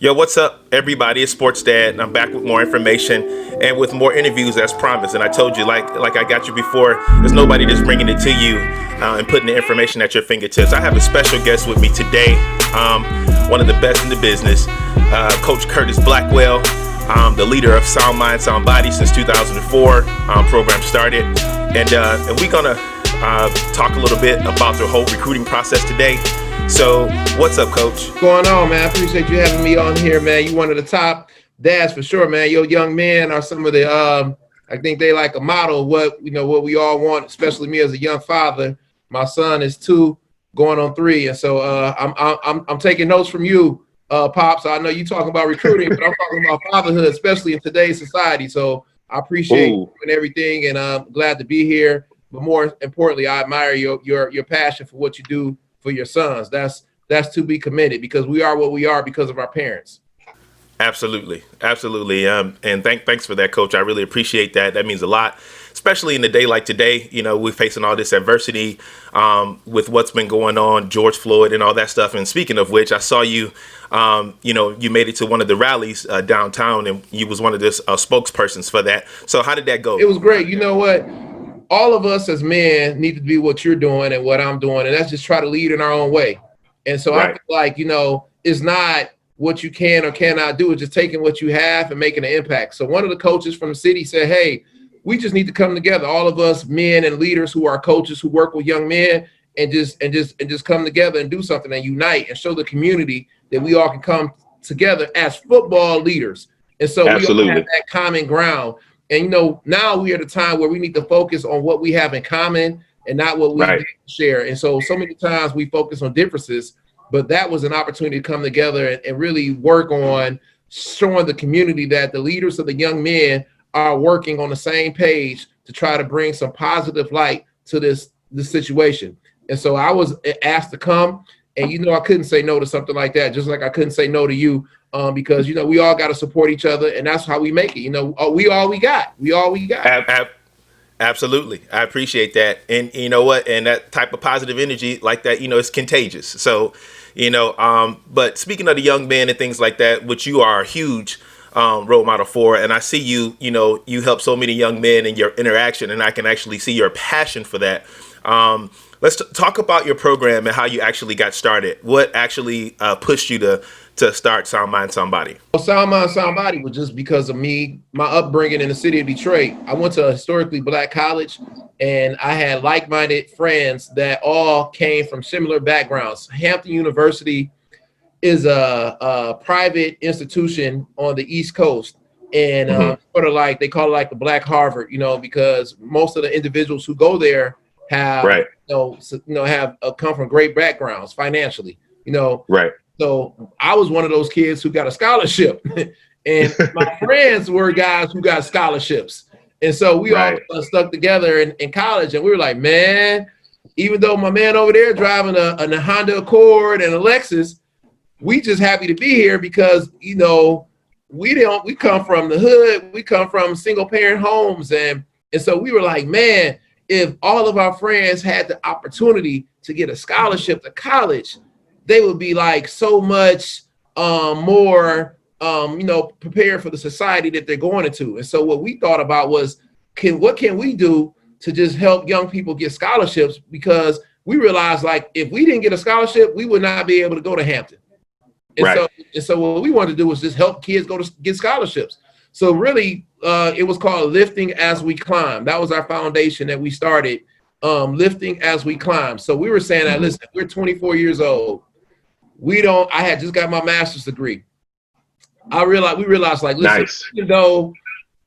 Yo, what's up, everybody? It's Sports Dad, and I'm back with more information and with more interviews as promised. And I told you, like I got you before, there's nobody that's bringing it to you and putting the information at your fingertips. I have a special guest with me today, one of the best in the business, Coach Curtis Blackwell, the leader of Sound Mind, Sound Body since 2004. Program started, and we're gonna talk a little bit about the whole recruiting process today. So, what's up, Coach? What's going on, man? I appreciate you having me on here, man. You one of the top dads for sure, man. Your young men are some of the, I think they like a model of what we all want, especially me as a young father. My son is 2, going on 3, and so I'm taking notes from you, Pops. I know you talking about recruiting, but I'm talking about fatherhood, especially in today's society. So I appreciate you and everything, and I'm glad to be here. But more importantly, I admire your passion for what you do for your sons. That's to be commended, because we are what we are because of our parents. Absolutely. And thanks for that, Coach. I really appreciate that. That means a lot, especially in a day like today. You know, we're facing all this adversity with what's been going on, George Floyd and all that stuff. And speaking of which, I saw you, you made it to one of the rallies downtown, and you was one of the spokespersons for that. So how did that go? It was great. You know what? All of us as men need to do what you're doing and what I'm doing, and that's just try to lead in our own way. And so I feel like, it's not what you can or cannot do. It's just taking what you have and making an impact. So one of the coaches from the city said, hey, we just need to come together, all of us men and leaders who are coaches who work with young men, and just come together and do something and unite and show the community that we all can come together as football leaders. And so we all have that common ground. And, now we are at a time where we need to focus on what we have in common and not what we share. And so many times we focus on differences, but that was an opportunity to come together and really work on showing the community that the leaders of the young men are working on the same page to try to bring some positive light to this situation. And so I was asked to come, and, I couldn't say no to something like that, just like I couldn't say no to you. Because, we all got to support each other, and that's how we make it. We all we got. Absolutely. I appreciate that. And you know what? And that type of positive energy like that, it's contagious. So, but speaking of the young men and things like that, which you are a huge role model for, and I see you help so many young men in your interaction, and I can actually see your passion for that. Let's talk about your program and how you actually got started. What actually pushed you to start Sound Mind, Sound Body? Well, Sound Mind, Sound Body was just because of me, my upbringing in the city of Detroit. I went to a historically Black college, and I had like-minded friends that all came from similar backgrounds. Hampton University is a private institution on the East Coast, and sort of like they call it like the Black Harvard, because most of the individuals who go there have have come from great backgrounds financially, So I was one of those kids who got a scholarship, and my friends were guys who got scholarships. And so we all stuck together in college, and we were like, man, even though my man over there driving a Honda Accord and a Lexus, we just happy to be here because, we come from the hood, we come from single parent homes. And so we were like, man, if all of our friends had the opportunity to get a scholarship to college, they would be like so much more, prepared for the society that they're going into. And so what we thought about was, what can we do to just help young people get scholarships? Because we realized, like, if we didn't get a scholarship, we would not be able to go to Hampton. And so what we wanted to do was just help kids get scholarships. So really, it was called Lifting as We Climb. That was our foundation that we started, Lifting as We Climb. So we were saying that, listen, we're 24 years old. I had just got my master's degree. We realized, like, listen, even though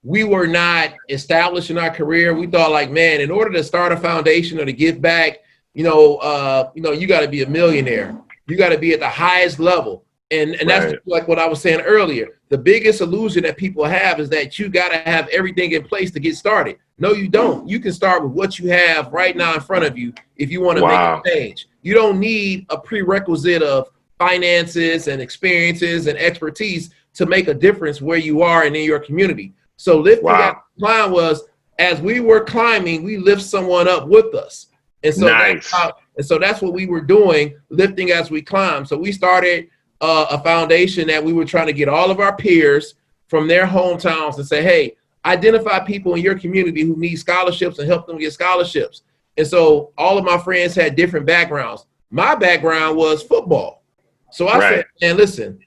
we were not established in our career, we thought, like, man, in order to start a foundation or to give back, you got to be a millionaire. You got to be at the highest level. And that's like what I was saying earlier. The biggest illusion that people have is that you got to have everything in place to get started. No, you don't. You can start with what you have right now in front of you if you want to make a change. You don't need a prerequisite of finances and experiences and expertise to make a difference where you are and in your community. So lifting that climb was, as we were climbing, we lift someone up with us. And so that's what we were doing, lifting as we climb. So we started a foundation that we were trying to get all of our peers from their hometowns and say, hey, identify people in your community who need scholarships and help them get scholarships. And so all of my friends had different backgrounds. My background was football. So I said, man, listen,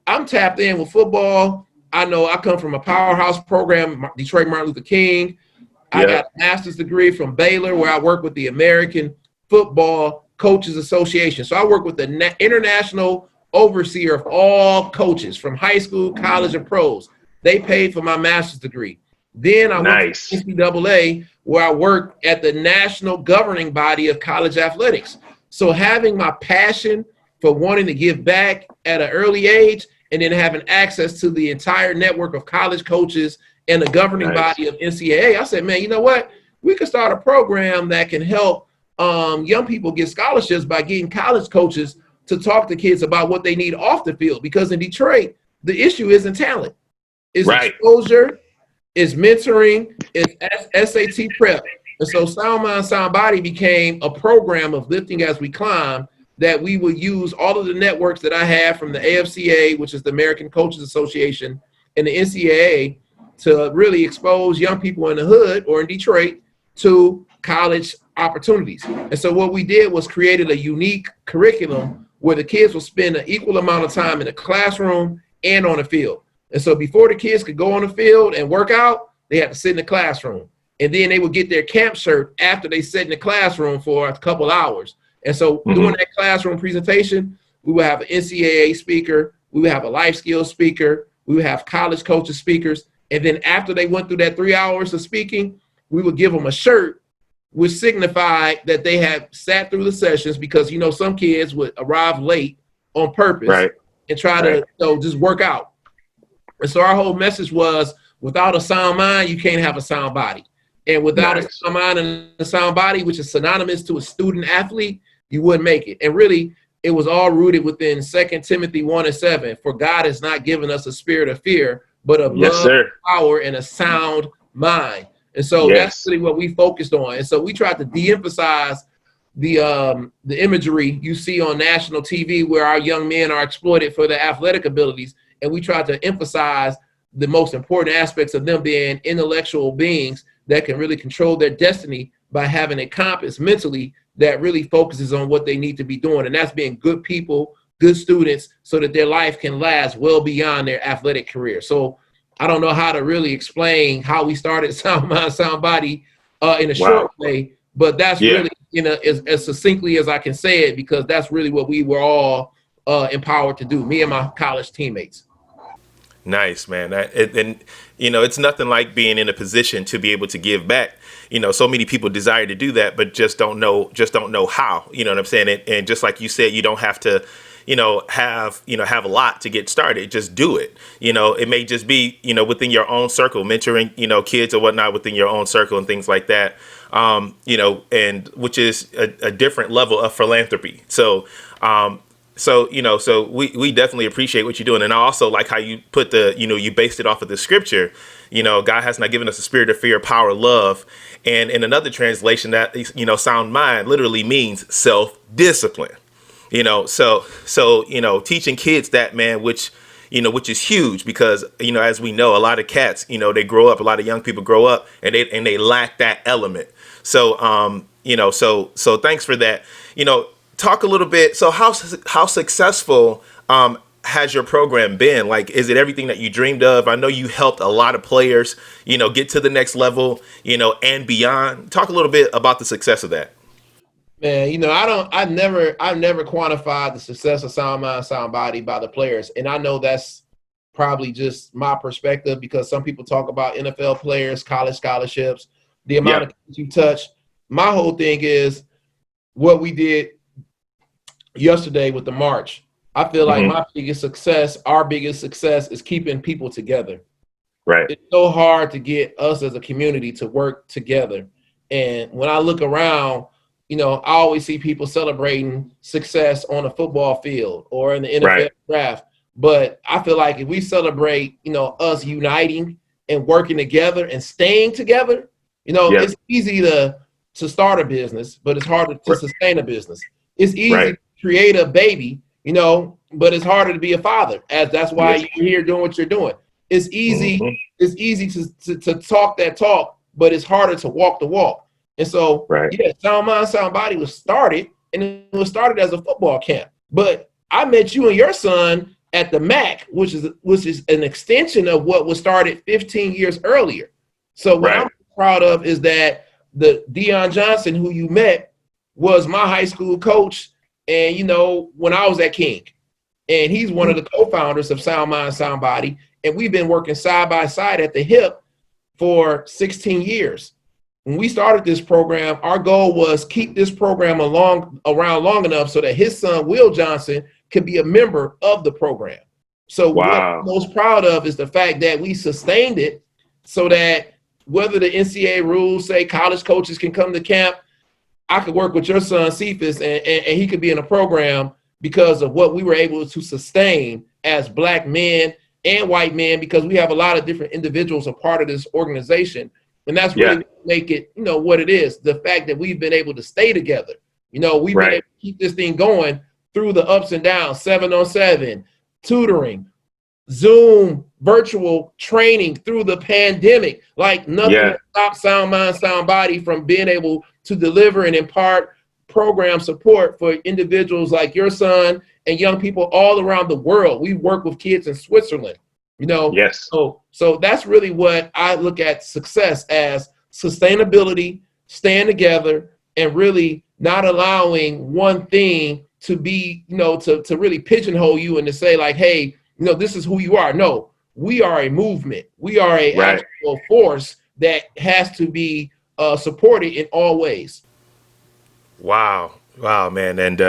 I'm tapped in with football. I know I come from a powerhouse program, Detroit Martin Luther King. I got a master's degree from Baylor, where I work with the American Football Coaches Association. So I work with the international overseer of all coaches from high school, college, and pros. They paid for my master's degree. Then I went to NCAA, where I worked at the national governing body of college athletics. So having my passion for wanting to give back at an early age, and then having access to the entire network of college coaches and the governing body of NCAA, I said, man, you know what? We could start a program that can help young people get scholarships by getting college coaches to talk to kids about what they need off the field. Because in Detroit, the issue isn't talent. It's exposure, it's mentoring, it's SAT prep. And so Sound Mind, Sound Body became a program of lifting as we climb, that we would use all of the networks that I have from the AFCA, which is the American Coaches Association, and the NCAA, to really expose young people in the hood or in Detroit to college opportunities. And so what we did was created a unique curriculum where the kids will spend an equal amount of time in the classroom and on the field. And so before the kids could go on the field and work out, they had to sit in the classroom. And then they would get their camp shirt after they sat in the classroom for a couple hours. And so during that classroom presentation, we would have an NCAA speaker, we would have a life skills speaker, we would have college coaches speakers. And then after they went through that 3 hours of speaking, we would give them a shirt which signified that they had sat through the sessions, because, you know, some kids would arrive late on purpose and try to just work out. And so our whole message was, without a sound mind, you can't have a sound body. And without a sound mind and a sound body, which is synonymous to a student athlete, you wouldn't make it. And really, it was all rooted within 2 Timothy 1:7. For God has not given us a spirit of fear, but of love, power, and a sound mind. And so that's really what we focused on. And so we tried to de-emphasize the imagery you see on national TV, where our young men are exploited for their athletic abilities. And we tried to emphasize the most important aspects of them being intellectual beings that can really control their destiny by having a compass mentally that really focuses on what they need to be doing. And that's being good people, good students, so that their life can last well beyond their athletic career. So I don't know how to really explain how we started Sound Mind, Sound Body in a short way, but that's really, you know, as succinctly as I can say it, because that's really what we were all empowered to do, me and my college teammates. Nice, man. And you know, it's nothing like being in a position to be able to give back. You know, so many people desire to do that, but just don't know how. You know what I'm saying? And just like you said, you don't have to, have a lot to get started. Just do it. You know, it may just be, within your own circle, mentoring, kids or whatnot within your own circle and things like that. And which is a different level of philanthropy. So we definitely appreciate what you're doing. And I also like how you put you based it off of the scripture. God has not given us a spirit of fear, power, love. And in another translation, that, sound mind literally means self-discipline. So teaching kids that, man, which is huge, because, as we know, a lot of cats, they grow up, a lot of young people grow up and they lack that element. So, so thanks for that. Talk a little bit. So how successful has your program been? Like, is it everything that you dreamed of? I know you helped a lot of players, get to the next level, and beyond. Talk a little bit about the success of that. Man, I've never quantified the success of Sound Mind, Sound Body by the players. And I know that's probably just my perspective, because some people talk about NFL players, college scholarships, the amount of kids you touch. My whole thing is what we did yesterday with the march. I feel like our biggest success is keeping people together. Right. It's so hard to get us as a community to work together. And when I look around, I always see people celebrating success on a football field or in the NFL draft. But I feel like if we celebrate, us uniting and working together and staying together, it's easy to start a business, but it's harder to sustain a business. It's easy to create a baby, but it's harder to be a father. As that's why you're here doing what you're doing. It's easy. Mhm. It's easy to talk that talk, but it's harder to walk the walk. And so, yeah, Sound Mind, Sound Body was started, and it was started as a football camp. But I met you and your son at the MAC, which is an extension of what was started 15 years earlier. So what I'm proud of is that the Deion Johnson, who you met, was my high school coach, and when I was at King, and he's one of the co-founders of Sound Mind, Sound Body, and we've been working side by side at the hip for 16 years. When we started this program, our goal was keep this program around long enough so that his son, Will Johnson, could be a member of the program. So what I'm most proud of is the fact that we sustained it so that whether the NCAA rules say college coaches can come to camp, I could work with your son, Cephus, and he could be in a program because of what we were able to sustain as Black men and white men, because we have a lot of different individuals a part of this organization. And that's really make it, what it is. The fact that we've been able to stay together. We've been able to keep this thing going through the ups and downs, 7-on-7, tutoring, Zoom, virtual training through the pandemic. Like nothing stopped Sound Mind, Sound Body from being able to deliver and impart program support for individuals like your son and young people all around the world. We work with kids in Switzerland. So that's really what I look at success as: sustainability, staying together, and really not allowing one thing to be, to really pigeonhole you and to say like, hey, this is who you are. No, we are a movement. We are a actual force that has to be supported in all ways. Wow, man. And,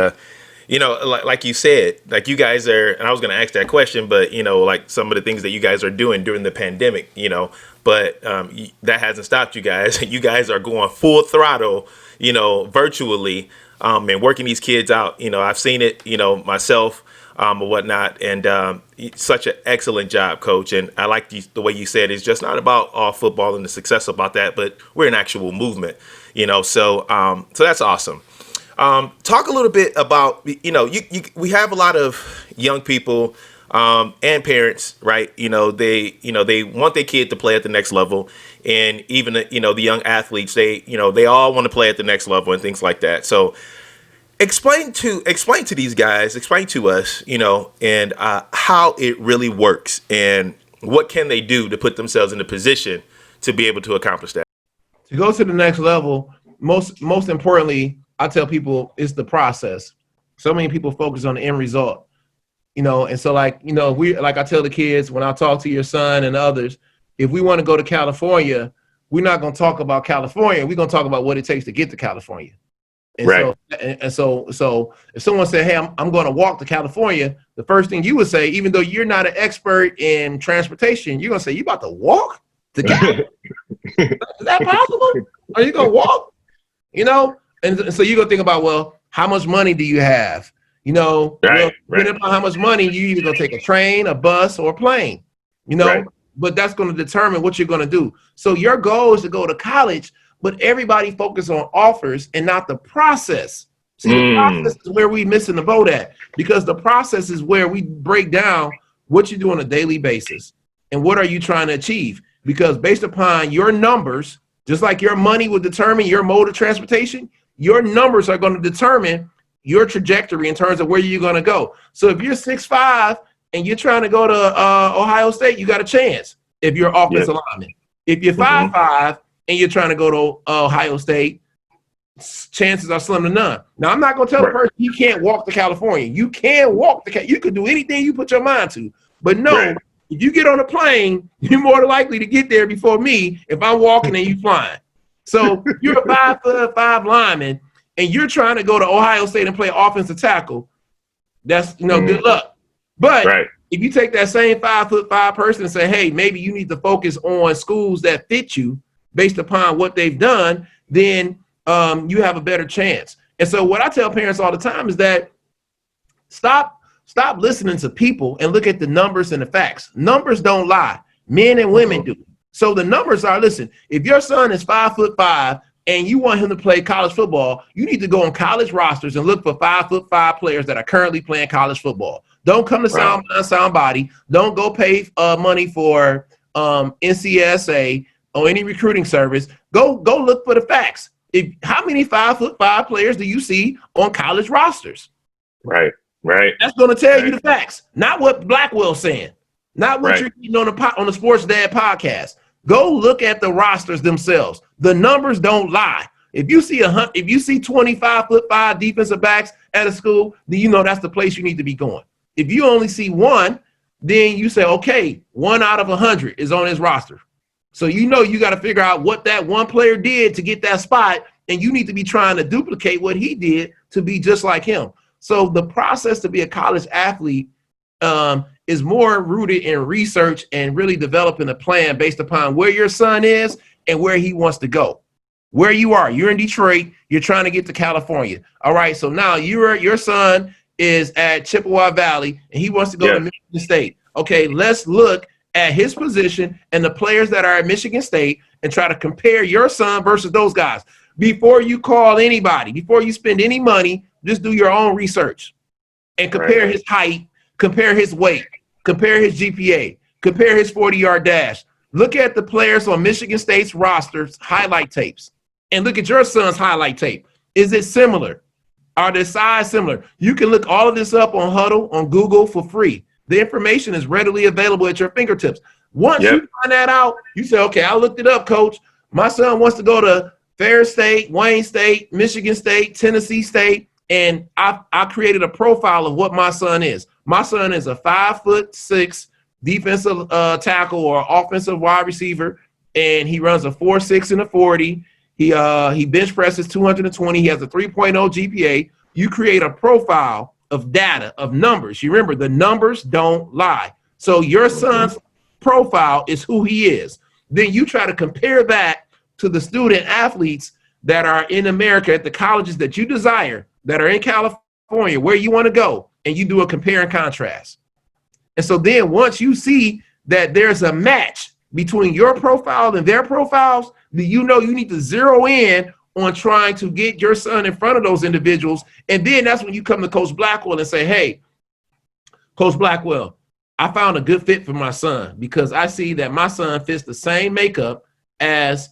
like you said, like you guys are, and I was going to ask that question, but, like some of the things that you guys are doing during the pandemic, but that hasn't stopped you guys. You guys are going full throttle, virtually, and working these kids out. I've seen it, myself, or whatnot. And such an excellent job, Coach. And I like the way you said it's just not about all football and the success about that, but we're an actual movement, so that's awesome. Talk a little bit about, we have a lot of young people and parents, right? They want their kid to play at the next level. And even, the young athletes, they all want to play at the next level and things like that. So explain to these guys, explain to us, and how it really works and what can they do to put themselves in a position to be able to accomplish that. To go to the next level, most importantly, I tell people it's the process. So many people focus on the end result, and so like I tell the kids when I talk to your son and others, if we want to go to California, we're not going to talk about California. We're going to talk about what it takes to get to California. And so if someone said, hey, I'm going to walk to California, the first thing you would say, even though you're not an expert in transportation, you're going to say, you about to walk to California? Is that possible? Are you going to walk? And so you're going to think about, well, how much money do you have? Depending upon how much money, you either going to take a train, a bus, or a plane, but that's going to determine what you're going to do. So your goal is to go to college, but everybody focus on offers and not the process. See, the process is where we missing the boat at, because the process is where we break down what you do on a daily basis and what are you trying to achieve. Because based upon your numbers, just like your money will determine your mode of transportation, your numbers are going to determine your trajectory in terms of where you're going to go. So if you're 6'5" and you're trying to go to Ohio State, you got a chance if you're offensive lineman. If you're 5'5" and you're trying to go to Ohio State, chances are slim to none. Now, I'm not going to tell the person you can't walk to California. You can walk to you can do anything you put your mind to. But no, if you get on a plane, you're more likely to get there before me if I'm walking and you flying. So if you're a 5'5" lineman and you're trying to go to Ohio State and play offensive tackle, that's good luck. But if you take that same 5'5" person and say, hey, maybe you need to focus on schools that fit you based upon what they've done, then you have a better chance. And so what I tell parents all the time is that stop listening to people and look at the numbers and the facts. Numbers don't lie. Men and women do. So the numbers are, listen, if your son is 5'5", and you want him to play college football, you need to go on college rosters and look for 5'5" players that are currently playing college football. Don't come to Sound Body. Don't go pay money for NCSA or any recruiting service. Go look for the facts. How many 5'5" players do you see on college rosters? Right. That's going to tell you the facts, not what Blackwell's saying, not what you're getting on the Sports Dad podcast. Go look at the rosters themselves. The numbers don't lie. If you see 25'5" defensive backs at a school, then you know that's the place you need to be going. If you only see one, then you say, okay, 1 out of 100 is on his roster. So you know you got to figure out what that one player did to get that spot, and you need to be trying to duplicate what he did to be just like him. So the process to be a college athlete is more rooted in research and really developing a plan based upon where your son is and where he wants to go. Where you are, you're in Detroit, you're trying to get to California. All right, so now your son is at Chippewa Valley and he wants to go to Michigan State. Okay, let's look at his position and the players that are at Michigan State and try to compare your son versus those guys. Before you call anybody, before you spend any money, just do your own research and compare his height, compare his weight, compare his GPA, compare his 40-yard dash. Look at the players on Michigan State's rosters, highlight tapes, and look at your son's highlight tape. Is it similar? Are the size similar? You can look all of this up on Huddle, on Google for free. The information is readily available at your fingertips. Once you find that out, you say, okay, I looked it up, coach. My son wants to go to Ferris State, Wayne State, Michigan State, Tennessee State, and I created a profile of what my son is. My son is a 5'6" defensive tackle or offensive wide receiver, and he runs a 4.6 in a 40. He bench presses 220. He has a 3.0 GPA. You create a profile of data, of numbers. You remember, the numbers don't lie. So your son's profile is who he is. Then you try to compare that to the student athletes that are in America at the colleges that you desire, that are in California, where you want to go, and you do a compare and contrast. And so then once you see that there's a match between your profile and their profiles, then you know you need to zero in on trying to get your son in front of those individuals. And then that's when you come to Coach Blackwell and say, hey, Coach Blackwell, I found a good fit for my son because I see that my son fits the same makeup as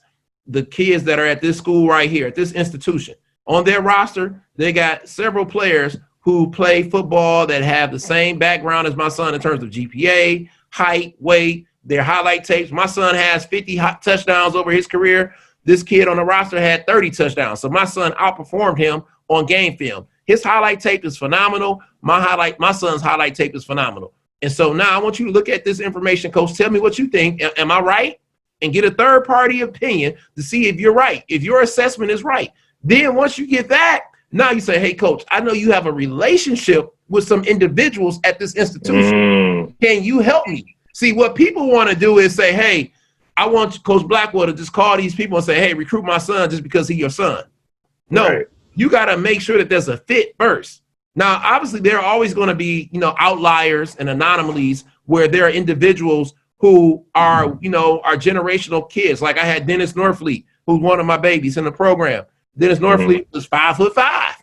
the kids that are at this school right here, at this institution. On their roster, they got several players who play football that have the same background as my son in terms of GPA, height, weight, their highlight tapes. My son has 50 touchdowns over his career. This kid on the roster had 30 touchdowns. So my son outperformed him on game film. His highlight tape is phenomenal. My son's highlight tape is phenomenal. And so now I want you to look at this information, Coach. Tell me what you think. Am I right? And get a third-party opinion to see if you're right, if your assessment is right. Then once you get that, now you say, hey, Coach, I know you have a relationship with some individuals at this institution. Can you help me? See, what people want to do is say, hey, I want Coach Blackwell to just call these people and say, hey, recruit my son just because he's your son. No, you got to make sure that there's a fit first. Now, obviously, there are always going to be, outliers and anomalies where there are individuals who are, are generational kids. Like I had Dennis Norfleet, who's one of my babies in the program. Dennis Norfleet was 5'5".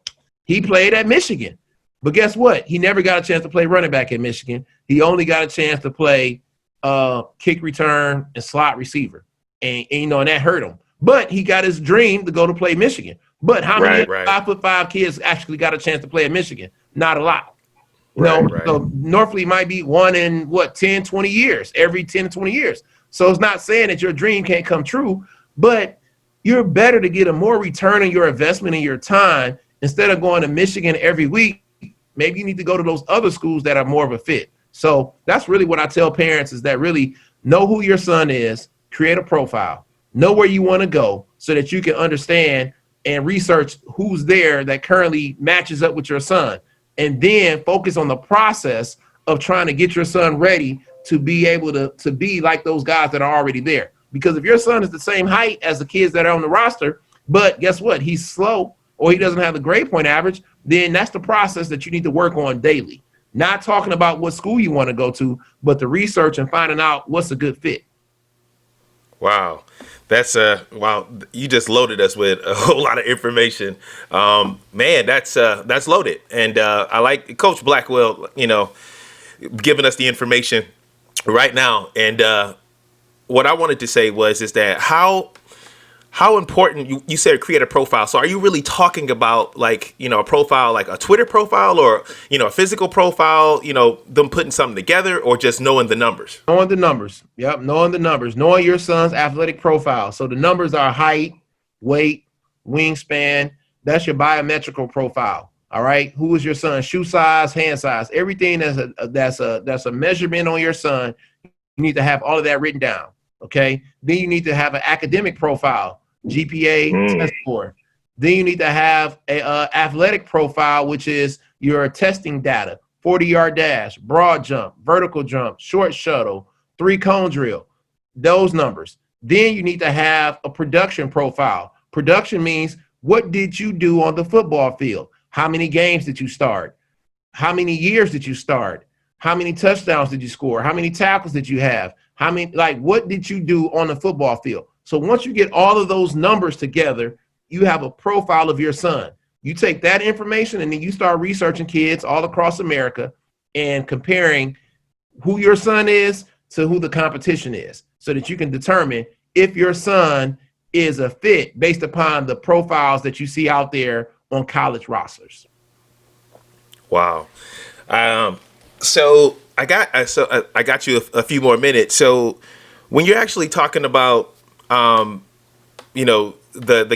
He played at Michigan. But guess what? He never got a chance to play running back at Michigan. He only got a chance to play kick return and slot receiver. And that hurt him. But he got his dream to go to play Michigan. But how many 5'5" kids actually got a chance to play at Michigan? Not a lot. So Norfleet might be one in 10, 20 years, every 10 to 20 years. So it's not saying that your dream can't come true, but you're better to get a more return on your investment in your time instead of going to Michigan every week. Maybe you need to go to those other schools that are more of a fit. So that's really what I tell parents is that really know who your son is, create a profile, know where you want to go so that you can understand and research who's there that currently matches up with your son. And then focus on the process of trying to get your son ready to be able to be like those guys that are already there. Because if your son is the same height as the kids that are on the roster, but guess what? He's slow or he doesn't have the grade point average, then that's the process that you need to work on daily. Not talking about what school you want to go to, but the research and finding out what's a good fit. Wow. That's wow, you just loaded us with a whole lot of information. Man, that's loaded. And I like Coach Blackwell, giving us the information right now. And what I wanted to say is that how important you said create a profile. So are you really talking about like, a profile, like a Twitter profile or, a physical profile, them putting something together or just knowing the numbers? Knowing the numbers. Yep. Knowing the numbers. Knowing your son's athletic profile. So the numbers are height, weight, wingspan. That's your biometrical profile. All right. Who is your son? Shoe size, hand size, everything that's a measurement on your son. You need to have all of that written down. Okay. Then you need to have an academic profile, GPA, test score. Then you need to have a athletic profile, which is your testing data, 40-yard dash, broad jump, vertical jump, short shuttle, 3-cone drill, those numbers. Then you need to have a production profile. Production means what did you do on the football field? How many games did you start? How many years did you start? How many touchdowns did you score? How many tackles did you have? How many, what did you do on the football field? So once you get all of those numbers together, you have a profile of your son. You take that information and then you start researching kids all across America and comparing who your son is to who the competition is so that you can determine if your son is a fit based upon the profiles that you see out there on college rosters. Wow. So I got you a few more minutes. So when you're actually talking about, the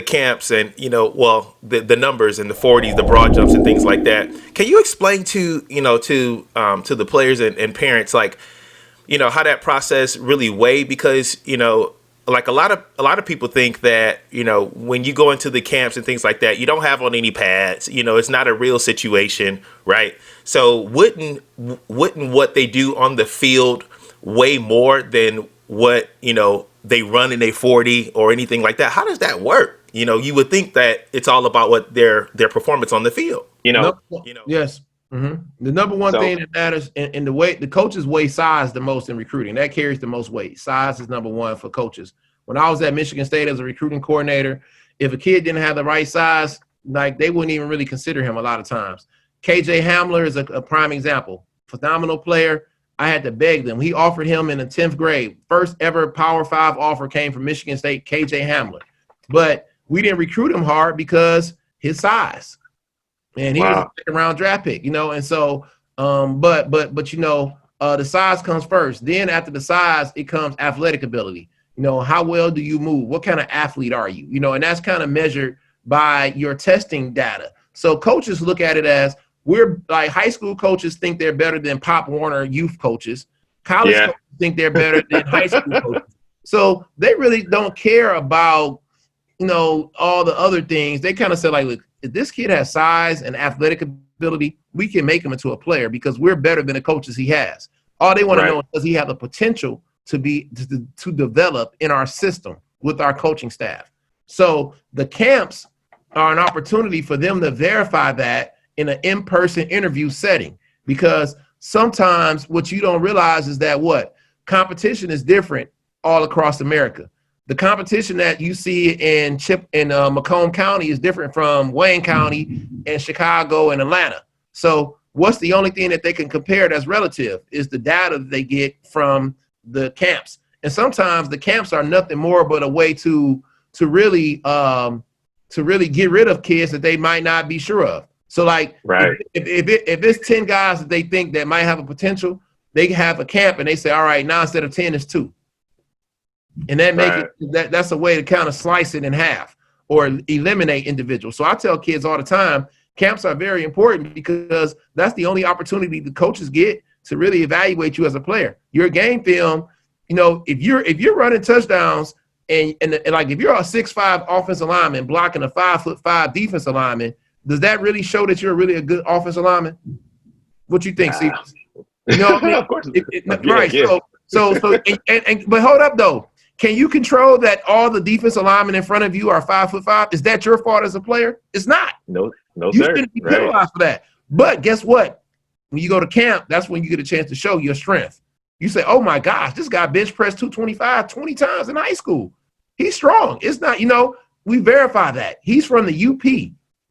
camps and, the numbers and the 40s, the broad jumps and things like that, can you explain to the players and parents, like, how that process really weigh? Because, like a lot of people think that, when you go into the camps and things like that, you don't have on any pads, it's not a real situation, right? So wouldn't what they do on the field weigh more than what, they run in a 40 or anything like that? How does that work? You would think that it's all about what their performance on the field, Yes. Mm-hmm. The number one thing that matters in the way the coaches weigh size the most in recruiting. That carries the most weight. Size is number one for coaches. When I was at Michigan State as a recruiting coordinator, if a kid didn't have the right size, like they wouldn't even really consider him a lot of times. KJ Hamler is a prime example. Phenomenal player. I had to beg them. He offered him in the 10th grade. First ever Power 5 offer came from Michigan State, KJ Hamler. But we didn't recruit him hard because his size. And he was a second-round draft pick, and so, the size comes first. Then after the size, it comes athletic ability. How well do you move? What kind of athlete are you? And that's kind of measured by your testing data. So coaches look at it as we're like high school coaches think they're better than Pop Warner youth coaches. College coaches think they're better than high school coaches. So they really don't care about, all the other things. They kind of say like, look, if this kid has size and athletic ability, we can make him into a player because we're better than the coaches he has. All they want to know is, does he have the potential to develop in our system with our coaching staff? So the camps are an opportunity for them to verify that in an in-person interview setting, because sometimes what you don't realize is that competition is different all across America. The competition that you see in Macomb County is different from Wayne County and Chicago and Atlanta. So what's the only thing that they can compare that's relative is the data that they get from the camps. And sometimes the camps are nothing more but a way to really get rid of kids that they might not be sure of. So like if it's 10 guys that they think that might have a potential, they have a camp and they say, all right, now instead of 10, it's 2. And that that's a way to kind of slice it in half or eliminate individuals. So I tell kids all the time, camps are very important because that's the only opportunity the coaches get to really evaluate you as a player. Your game film, if you're running touchdowns and like if you're a 6'5" offensive lineman blocking a 5'5" defensive lineman, does that really show that you're really a good offensive lineman? What you think, Cephus? Of course. But hold up though. Can you control that all the defensive linemen in front of you are 5'5"? Is that your fault as a player? It's not. No, you sir. shouldn't be penalized for that. But guess what? When you go to camp, that's when you get a chance to show your strength. You say, oh my gosh, this guy bench pressed 225 20 times in high school. He's strong. It's not, we verify that. He's from the UP.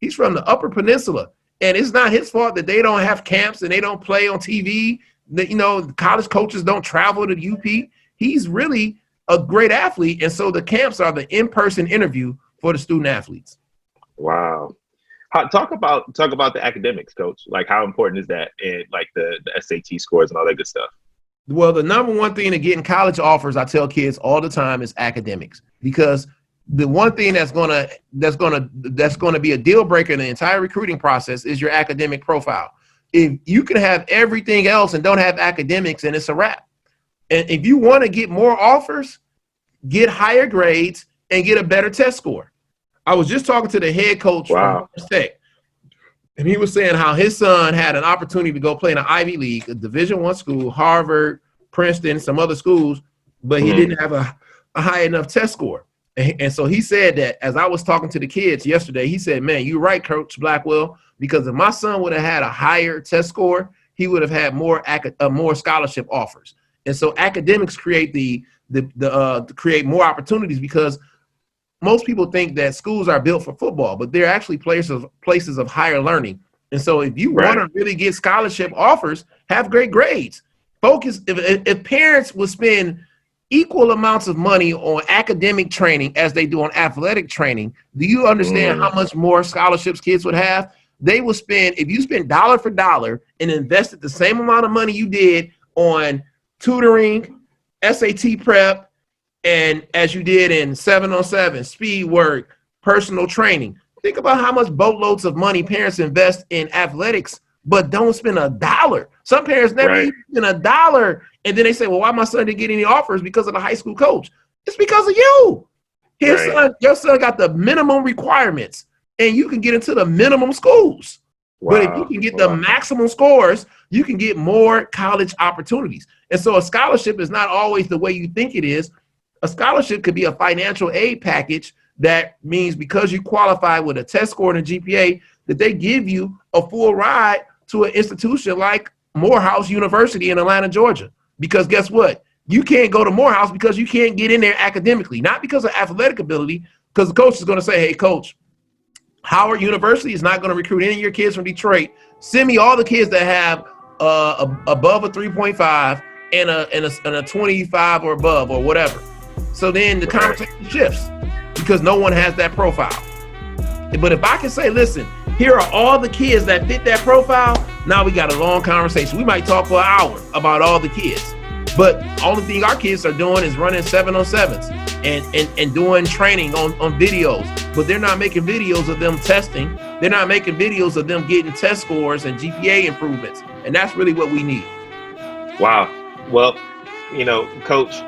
He's from the Upper Peninsula. And it's not his fault that they don't have camps and they don't play on TV. That, college coaches don't travel to the UP. He's really a great athlete. And so the camps are the in-person interview for the student athletes. Wow. Talk about the academics, Coach. Like, how important is that, and like the SAT scores and all that good stuff? Well, the number one thing to getting college offers, I tell kids all the time, is academics, because the one thing that's gonna be a deal breaker in the entire recruiting process is your academic profile. If you can have everything else and don't have academics, and it's a wrap. And if you want to get more offers, get higher grades and get a better test score. I was just talking to the head coach from Tech, and he was saying how his son had an opportunity to go play in an Ivy League, a Division I school, Harvard, Princeton, some other schools, but he didn't have a high enough test score. And so he said that, as I was talking to the kids yesterday, he said, man, you're right, Coach Blackwell, because if my son would have had a higher test score, he would have had more scholarship offers. And so academics create create more opportunities, because most people think that schools are built for football, but they're actually places of higher learning. And so if you want to really get scholarship offers, have great grades. Focus. If parents would spend equal amounts of money on academic training as they do on athletic training, do you understand how much more scholarships kids would have? They will spend, if you spend dollar for dollar and invested the same amount of money you did on tutoring, SAT prep, and as you did in 7-on-7, speed work, personal training. Think about how much boatloads of money parents invest in athletics, but don't spend a dollar. Some parents never even spend a dollar. And then they say, well, why my son didn't get any offers? Because of the high school coach. It's because of you. Your son got the minimum requirements, and you can get into the minimum schools. But if you can get the maximum scores, you can get more college opportunities. And so a scholarship is not always the way you think it is. A scholarship could be a financial aid package that means because you qualify with a test score and a GPA, that they give you a full ride to an institution like Morehouse University in Atlanta, Georgia. Because guess what? You can't go to Morehouse because you can't get in there academically, not because of athletic ability, because the coach is going to say, hey, coach, Howard University is not going to recruit any of your kids from Detroit. Send me all the kids that have above a 3.5 and a 25 or above or whatever. So then the conversation shifts because no one has that profile. But if I can say, listen, here are all the kids that fit that profile, now we got a long conversation. We might talk for an hour about all the kids. But the only thing our kids are doing is running 7-on-7s and doing training on videos. But they're not making videos of them testing. They're not making videos of them getting test scores and GPA improvements. And that's really what we need. Wow. Well, Coach,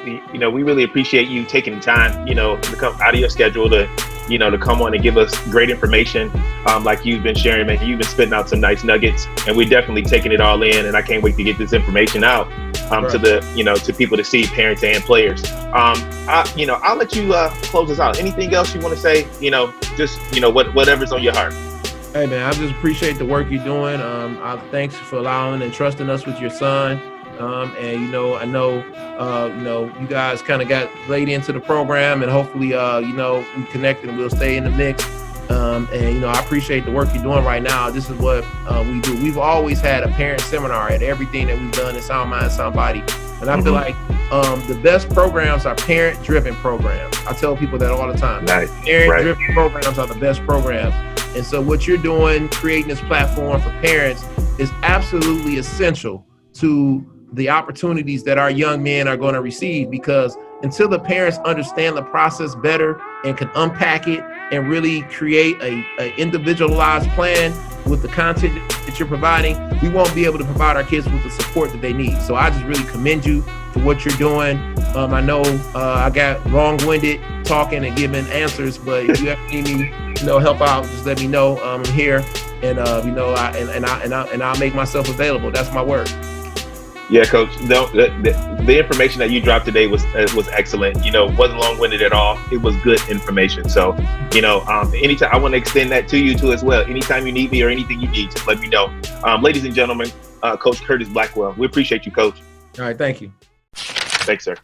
we really appreciate you taking the time, to come out of your schedule to come on and give us great information, like you've been sharing, man. You've been spitting out some nice nuggets, and we're definitely taking it all in. And I can't wait to get this information out to to people to see, parents and players. I'll let you close us out. Anything else you want to say? Whatever's on your heart. Hey man, I just appreciate the work you're doing. Thanks for allowing and trusting us with your son. I know, you guys kind of got laid into the program, and hopefully, we connected and we'll stay in the mix. I appreciate the work you're doing right now. This is what we do. We've always had a parent seminar at everything that we've done in Sound Mind, Sound Body. And I feel like the best programs are parent-driven programs. I tell people that all the time. Nice. Parent-driven programs are the best programs. And so what you're doing, creating this platform for parents, is absolutely essential to the opportunities that our young men are going to receive, because until the parents understand the process better and can unpack it and really create a individualized plan with the content that you're providing, we won't be able to provide our kids with the support that they need. So I just really commend you for what you're doing. I know I got long-winded talking and giving answers, but if you ever need me, help out, just let me know. I'm here, and I'll make myself available. That's my word. Yeah, Coach. The information that you dropped today was excellent. Wasn't long-winded at all. It was good information. So, anytime, I want to extend that to you too as well. Anytime you need me or anything you need, just let me know. Ladies and gentlemen, Coach Curtis Blackwell. We appreciate you, Coach. All right, thank you. Thanks, sir.